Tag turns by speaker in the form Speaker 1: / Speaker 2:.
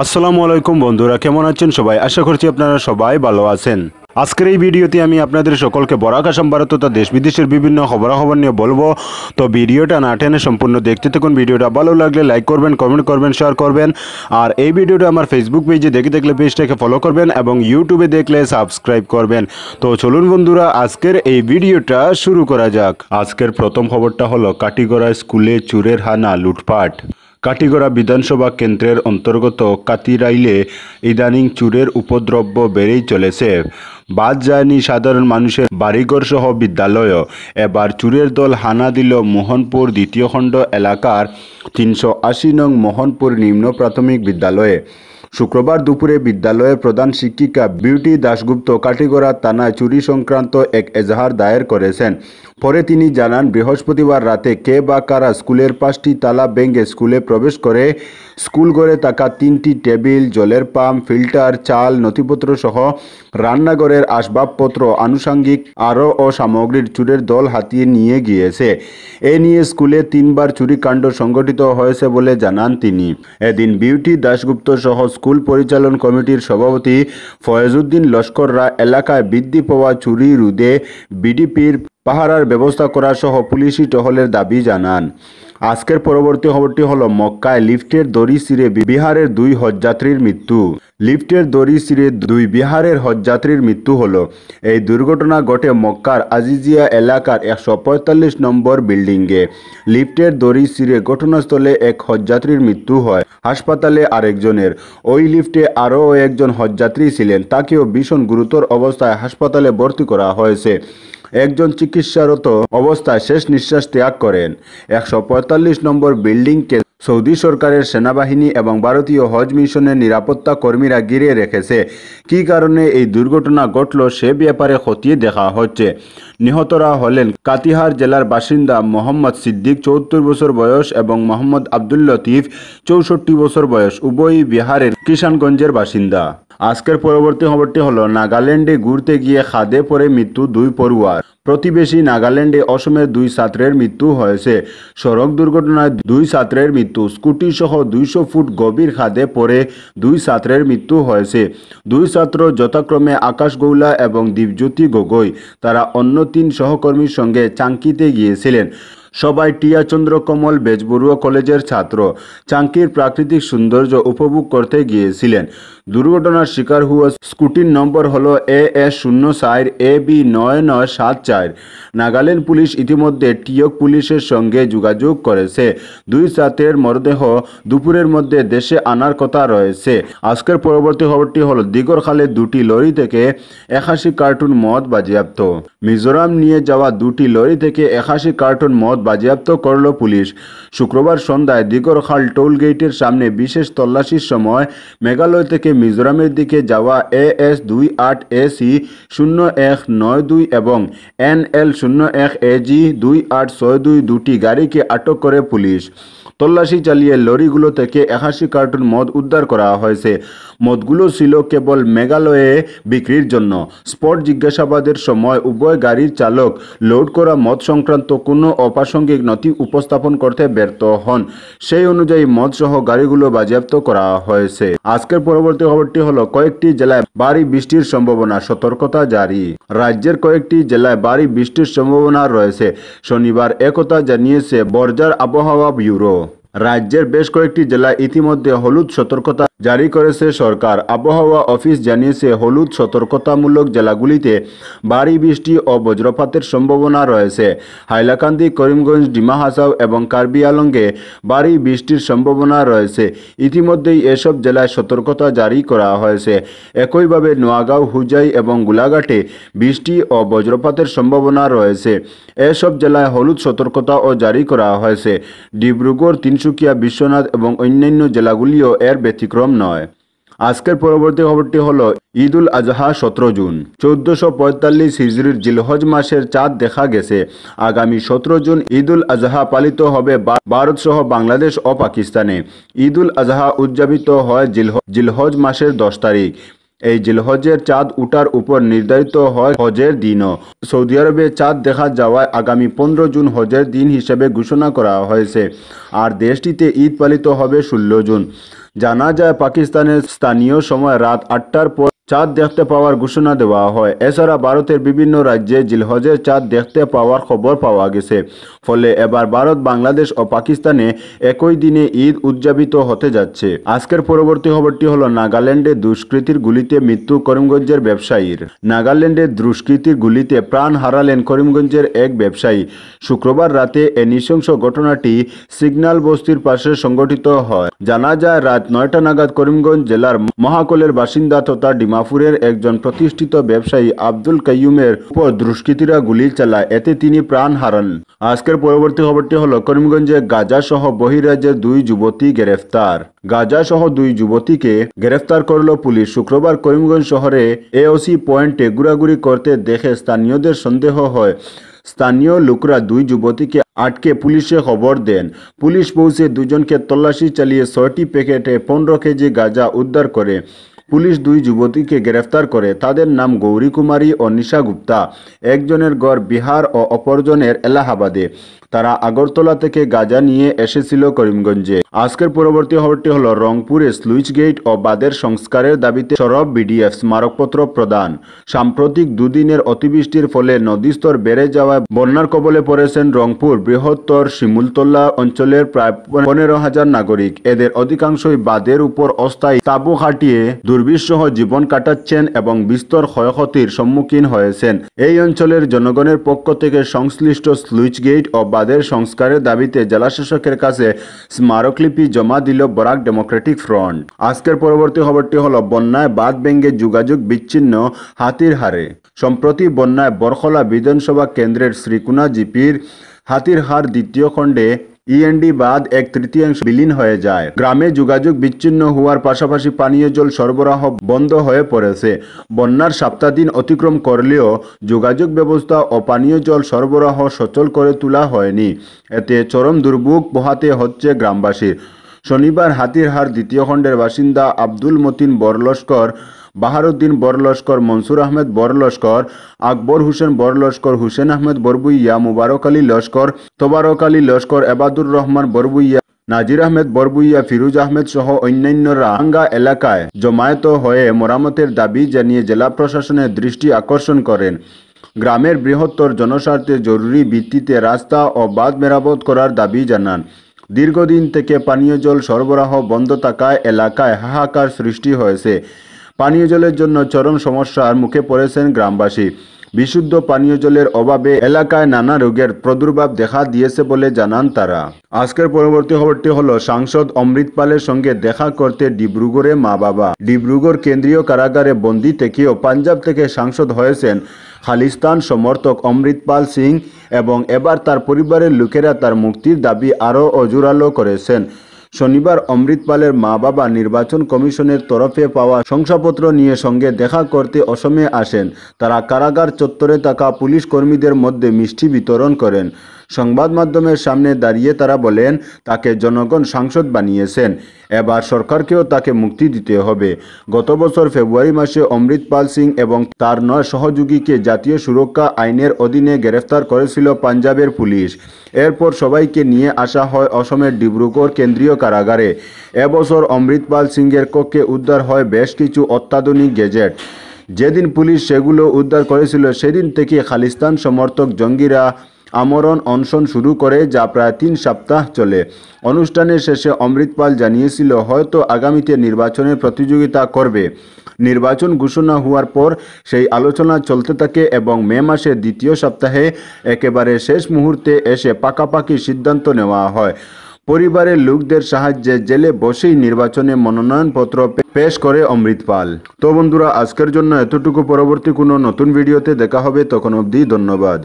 Speaker 1: আসসালামু আলাইকুম বন্ধুরা, কেমন আছেন সবাই? আশা করছি আপনারা সবাই ভালো আছেন। আজকের এই ভিডিওতে আমি আপনাদের সকলকে বরাক আসাম ভারত তথা দেশ বিদেশের বিভিন্ন খবরাখবর নিয়ে বলবো। তো ভিডিওটা না টেনে সম্পূর্ণ দেখতে থাকুন। ভিডিওটা ভালো লাগলে লাইক করবেন, কমেন্ট করবেন, শেয়ার করবেন। আর এই ভিডিওটা আমার ফেসবুক পেজে দেখে দেখলে পেজটাকে ফলো করবেন এবং ইউটিউবে দেখলে সাবস্ক্রাইব করবেন। তো চলুন বন্ধুরা, আজকের এই ভিডিওটা শুরু করা যাক। আজকের প্রথম খবরটা হলো কাটিগড়া স্কুলে চুরের হানা, লুটপাট। কাটিগড়া বিধানসভা কেন্দ্রের অন্তর্গত কাতিরাইলে ইদানিং চুরের উপদ্রব বেড়েই চলেছে। বাদ যায়নি সাধারণ মানুষের বাড়িঘর সহ বিদ্যালয়ও। এবার চুরের দল হানা দিল মোহনপুর দ্বিতীয় খণ্ড এলাকার ৩৮০ নং মোহনপুর নিম্ন প্রাথমিক বিদ্যালয়ে। শুক্রবার দুপুরে বিদ্যালয়ের প্রধান শিক্ষিকা বিউটি দাশগুপ্ত কাটিগড়া থানায় চুরি সংক্রান্ত এক এজাহার দায়ের করেছেন। পরে তিনি জানান, বৃহস্পতিবার রাতে কে বা কারা স্কুলের 5টি তালা ভেঙে স্কুলে প্রবেশ করে স্কুল ঘরে থাকা 3টি টেবিল, জলের পাম্প, ফিল্টার, চাল, নথিপত্র সহ রান্নাঘরের আসবাবপত্র, আনুষঙ্গিক আরও সামগ্রীর চুরের দল হাতিয়ে নিয়ে গিয়েছে। এ নিয়ে স্কুলে 3বার চুরিকাণ্ড সংঘটিত হয়েছে বলে জানান তিনি। এদিন বিউটি দাশগুপ্ত সহ স্কুল পরিচালন কমিটির সভাপতি ফয়েজউদ্দিন লস্কররা এলাকায় বৃদ্ধি পাওয়া চুরি রোধে বিডিপির পাহারার ব্যবস্থা করা সহ পুলিশি টহলের দাবি জানান। আজকের পরবর্তী খবরটি হলো মক্কায় লিফটের দড়ি ছিঁড়ে বিহারের 2 হজযাত্রীর মৃত্যু। লিফটের দড়ি ছিঁড়ে 2 বিহারের হজযাত্রীর মৃত্যু হলো। এই দুর্ঘটনা ঘটে মক্কার আজিজিয়া এলাকার 145 নম্বর বিল্ডিংয়ে। লিফটের দড়ি ছিঁড়ে ঘটনাস্থলে এক হজযাত্রীর মৃত্যু হয়, হাসপাতালে আরেকজনের। ওই লিফটে আরও একজন হজযাত্রী ছিলেন, তাকেও ভীষণ গুরুতর অবস্থায় হাসপাতালে ভর্তি করা হয়েছে। একজন চিকিৎসারত অবস্থায় শেষ নিঃশ্বাস ত্যাগ করেন। 145 নম্বর বিল্ডিংকে সৌদি সরকারের সেনাবাহিনী এবং ভারতীয় হজ মিশনের নিরাপত্তা কর্মীরা ঘিরে রেখেছে। কী কারণে এই দুর্ঘটনা ঘটল সে ব্যাপারে খতিয়ে দেখা হচ্ছে। নিহতরা হলেন কাতিহার জেলার বাসিন্দা মোহাম্মদ সিদ্দিক 74 বছর বয়স এবং মোহাম্মদ আব্দুল লতিফ 64 বছর বয়স, উভয়ই বিহারের কিষানগঞ্জের বাসিন্দা। আজকের পরবর্তী খবরটি হলো নাগাল্যান্ডে ঘুরতে গিয়ে খাদে পড়ে মৃত্যু 2 পড়ুয়ার। প্রতিবেশী নাগাল্যান্ডে অসমের 2 ছাত্রের মৃত্যু হয়েছে। সড়ক দুর্ঘটনায় 2 ছাত্রের মৃত্যু। স্কুটি সহ 200 ফুট গভীর খাদে পড়ে 2 ছাত্রের মৃত্যু হয়েছে। 2 ছাত্র যথাক্রমে আকাশ গৌলা এবং দীপজ্যোতি গগৈ। তারা অন্য 3 সহকর্মীর সঙ্গে চাঙ্কিতে গিয়েছিলেন। সবাই টিয়া চন্দ্রকমল বেজবরুয়া কলেজের ছাত্র। চাঙ্কির প্রাকৃতিক সৌন্দর্য উপভোগ করতে গিয়েছিলেন। দুর্ঘটনার শিকার হওয়া স্কুটির নম্বর হলো AS04 AB 9974। নাগাল্যান্ড পুলিশ ইতিমধ্যে টিয়ক পুলিশের সঙ্গে যোগাযোগ করেছে। 2 ছাত্রের মরদেহ দুপুরের মধ্যে দেশে আনার কথা রয়েছে। আজকের পরবর্তী খবরটি হলো দিগরখালে 2টি লরি থেকে 81 কার্টুন মদ বাজেয়াপ্ত। মিজোরাম নিয়ে যাওয়া 2টি লরি থেকে 81 কার্টুন মদ বাজেয়াপ্ত করল পুলিশ। শুক্রবার সন্ধ্যায় দিগরখাল টোল গেটের সামনে বিশেষ তল্লাশির সময় মেঘালয় থেকে মিজোরামের দিকে যাওয়া AS28 AC 0192 এবং NL 01 AG 2862 দুটি গাড়িকে আটক করে পুলিশ। তল্লাশি চালিয়ে লরিগুলো থেকে 81 কার্টুন মদ উদ্ধার করা হয়েছে। মদগুলো ছিল কেবল মেঘালয়ে বিক্রির জন্য। স্পট জিজ্ঞাসাবাদের সময় উভয় গাড়ির চালক লোড করা মদ সংক্রান্ত কোনো অপ্রাসঙ্গিক নথি উপস্থাপন করতে ব্যর্থ হন। সেই অনুযায়ী মদসহ গাড়িগুলো বাজেয়াপ্ত করা হয়েছে। আজকের পরবর্তী খবরটি হলো কয়েকটি জেলায় ভারী বৃষ্টির সম্ভাবনা, সতর্কতা জারি। রাজ্যের কয়েকটি জেলায় ভারী বৃষ্টির সম্ভাবনা রয়েছে, শনিবার একথা জানিয়েছে বর্জার আবহাওয়া ব্যুরো। রাজ্যের বেশ কয়েকটি জেলায় ইতিমধ্যে হলুদ সতর্কতা জারি করেছে সরকার। আবহাওয়া অফিস জানিয়েছে হলুদ সতর্কতামূলক জেলাগুলিতে ভারী বৃষ্টি ও বজ্রপাতের সম্ভাবনা রয়েছে। হাইলাকান্দি, করিমগঞ্জ, ডিমা হাসাও এবং কার্বি আংলংয়ে ভারী বৃষ্টির সম্ভাবনা রয়েছে। ইতিমধ্যেই এসব জেলায় সতর্কতা জারি করা হয়েছে। একইভাবে নোয়াগাঁও, হুজাই এবং গোলাঘাটে বৃষ্টি ও বজ্রপাতের সম্ভাবনা রয়েছে। এসব জেলায় হলুদ সতর্কতাও জারি করা হয়েছে। ডিব্রুগড়, তিনসুকিয়া, বিশ্বনাথ এবং অন্যান্য জেলাগুলিও এর ব্যতিক্রম নয়। আজকের পরবর্তী খবরটি হলো ঈদ উল আজহা 17 জুন। 1445 হিজরির জিলহজ মাসের চাঁদ দেখা গেছে। আগামী 17 জুন ঈদ উল আজহা পালিত হবে ভারত সহ বাংলাদেশ ও পাকিস্তানে। ঈদ উল আজহা উদযাপিত হয় জিলহজ মাসের 10 তারিখ। এই জিলহজের চাঁদ উঠার উপর নির্ধারিত হয় হজের দিনও। সৌদি আরবে চাঁদ দেখা যাওয়ায় আগামী 15 জুন হজের দিন হিসেবে ঘোষণা করা হয়েছে। আর দেশটিতে ঈদ পালিত হবে 16 জুন। জানা যায় পাকিস্তানের স্থানীয় সময় রাত 8টার পর চাঁদ দেখতে পাওয়ার ঘোষণা দেওয়া হয়। এছাড়া ভারতের বিভিন্ন রাজ্যে জিলহজের চাঁদ দেখতে পাওয়ার খবর পাওয়া গেছে। ফলে এবার ভারত, বাংলাদেশ ও পাকিস্তানে একই দিনে ঈদ উদযাপিত হতে যাচ্ছে। আজকের পরবর্তী খবরটি হলো নাগাল্যান্ডে দুষ্কৃতীর গুলিতে মৃত্যু করিমগঞ্জের ব্যবসায়ীর। নাগাল্যান্ডের দুষ্কৃতীর গুলিতে প্রাণ হারালেন করিমগঞ্জের এক ব্যবসায়ী। শুক্রবার রাতে এ নৃশংস ঘটনাটি সিগন্যাল বস্তির পাশে সংঘটিত হয়। জানা যায় রাত 9টা নাগাদ করিমগঞ্জ জেলার মহাকলের বাসিন্দা তথা ডিমাপুরের একজন প্রতিষ্ঠিত ব্যবসায়ী আব্দুল কাইয়ুমের উপর দুষ্কৃতীরা গুলি চালায়, এতে তিনি প্রাণ হারান। আজকের পরবর্তী খবরটি হলো করিমগঞ্জে গাঁজা সহ বহিরাজ্যের 2 যুবতী গ্রেফতার। গাঁজা সহ 2 যুবতীকে গ্রেফতার করল পুলিশ। শুক্রবার করিমগঞ্জ শহরে এওসি পয়েন্টে ঘোরাঘুরি করতে দেখে স্থানীয়দের সন্দেহ হয়। স্থানীয় লোকরা 2 যুবতীকে আটকে পুলিশে খবর দেন। পুলিশ পৌঁছে দুজনকে তল্লাশি চালিয়ে 6টি প্যাকেটে 15 কেজি গাঁজা উদ্ধার করে। পুলিশ 2 যুবতীকে গ্রেফতার করে। তাদের নাম গৌরী কুমারী ও নিশা গুপ্তা। একজনের ঘর বিহার ও অপরজনের এলাহাবাদে। তারা আগরতলা থেকে গাঁজা নিয়ে এসেছিল করিমগঞ্জে। আজকের পরবর্তী খবরটি হলো রংপুরে স্লুইস গেট ও বাঁধের সংস্কারের দাবিতে সরব বিডিএফ স্মারকপত্র প্রদান। সাম্প্রতিক দুদিনের অতিবৃষ্টির ফলে নদীস্তর বেড়ে যাওয়ায় বন্যার কবলে পড়েছেন রংপুর বৃহত্তর শিমুলতলা অঞ্চলের প্রায় 15,000 নাগরিক। এদের অধিকাংশই বাঁধের উপর অস্থায়ী তাঁবু খাটিয়ে দুর্বিষহ জীবন কাটাচ্ছেন এবং বিস্তর ক্ষয়ক্ষতির সম্মুখীন হয়েছেন। এই অঞ্চলের জনগণের পক্ষ থেকে সংশ্লিষ্ট স্লুইস গেট ও বাঁধের সংস্কারের দাবিতে জেলাশাসকের কাছে স্মারকলিপি জমা দিল বরাক ডেমোক্রেটিক ফ্রন্ট। আজকের পরবর্তী খবরটি হলো বন্যায় বাঁধ ভেঙে যোগাযোগ বিচ্ছিন্ন হাতিরহারে। সম্প্রতি বন্যায় বরখলা বিধানসভা কেন্দ্রের শ্রীকুনা জিপির হাতিরহার দ্বিতীয় খণ্ডে ইএনডি বাঁধ 1/3 বিলীন হয়ে যায়। গ্রামে যোগাযোগ বিচ্ছিন্ন হওয়ার পাশাপাশি পানীয় জল সরবরাহ বন্ধ হয়ে পড়েছে। বন্যার সপ্তাহদিন অতিক্রম করলেও যোগাযোগ ব্যবস্থা ও পানীয় জল সরবরাহ সচল করে তোলা হয়নি। এতে চরম দুর্ভোগ পোহাতে হচ্ছে গ্রামবাসীর। শনিবার হাতিরহার দ্বিতীয় খণ্ডের বাসিন্দা আব্দুল মতিন বরলস্কর, বাহারুদ্দিন বরলস্কর, মনসুর আহমেদ বরলস্কর, আকবর হোসেন বরলস্কর, হুসেন আহমেদ বরবুইয়া, মুবারক আলী লস্কর, তোবারক আলী লস্কর, এবাদুর রহমান বরবুইয়া, নাজির আহমেদ বরবুইয়া, ফিরোজ আহমেদ সহ অন্যান্যরা আঙ্গা এলাকায় জমায়েত হয়ে মেরামতের দাবি জানিয়ে জেলা প্রশাসনের দৃষ্টি আকর্ষণ করেন। গ্রামের বৃহত্তর জনস্বার্থে জরুরি ভিত্তিতে রাস্তা ও বাঁধ মেরামত করার দাবি জানান। দীর্ঘদিন থেকে পানীয় জল সরবরাহ বন্ধ থাকায় এলাকায় হাহাকার সৃষ্টি হয়েছে। পানীয় জলের জন্য চরম সমস্যার মুখে পড়েছেন গ্রামবাসী। বিশুদ্ধ পানীয় জলের অভাবে এলাকায় নানা রোগের প্রাদুর্ভাব দেখা দিয়েছে বলে জানান তারা। আজকের পরবর্তী খবরটি হলো সাংসদ অমৃত পালের সঙ্গে দেখা করতে ডিব্রুগড়ে মা-বাবা। ডিব্রুগড় কেন্দ্রীয় কারাগারে বন্দী থেকেও পাঞ্জাব থেকে সাংসদ হয়েছেন খালিস্তান সমর্থক অমৃত পাল সিং এবং এবার তার পরিবারের লোকেরা তার মুক্তির দাবি আরও জোরালো করেছেন। শনিবার অমৃত পালের মা-বাবা নির্বাচন কমিশনের তরফে পাওয়া শংসাপত্র নিয়ে সঙ্গে দেখা করতে অসমে আসেন। তারা কারাগার চত্বরে থাকা পুলিশ কর্মীদের মধ্যে মিষ্টি বিতরণ করেন। সংবাদ মাধ্যমের সামনে দাঁড়িয়ে তারা বলেন, তাকে জনগণ সাংসদ বানিয়েছেন, এবার সরকারকেও তাকে মুক্তি দিতে হবে। গত বছর ফেব্রুয়ারি মাসে অমৃত পাল সিং এবং তার 9 সহযোগীকে জাতীয় সুরক্ষা আইনের অধীনে গ্রেফতার করেছিল পাঞ্জাবের পুলিশ। এরপর সবাইকে নিয়ে আসা হয় অসমের ডিব্রুগড় কেন্দ্রীয় কারাগারে। এবছর অমৃত পাল সিংয়ের কক্ষে উদ্ধার হয় বেশ কিছু অত্যাধুনিক গ্যাজেট। যেদিন পুলিশ সেগুলো উদ্ধার করেছিল সেদিন থেকে খালিস্তান সমর্থক জঙ্গিরা আমরণ অনশন শুরু করে, যা প্রায় 3 সপ্তাহ চলে। অনুষ্ঠানের শেষে অমৃত পাল জানিয়েছিল হয়তো আগামীতে নির্বাচনের প্রতিযোগিতা করবে। নির্বাচন ঘোষণা হওয়ার পর সেই আলোচনা চলতে থাকে এবং মে মাসের দ্বিতীয় সপ্তাহে একেবারে শেষ মুহূর্তে এসে পাকাপাকি সিদ্ধান্ত নেওয়া হয়। পরিবারের লোকদের সাহায্যে জেলে বসেই নির্বাচনে মনোনয়নপত্র পেশ করে অমৃত পাল। তো বন্ধুরা, আজকের জন্য এতটুকু। পরবর্তী কোনো নতুন ভিডিওতে দেখা হবে, তখন অবধি ধন্যবাদ।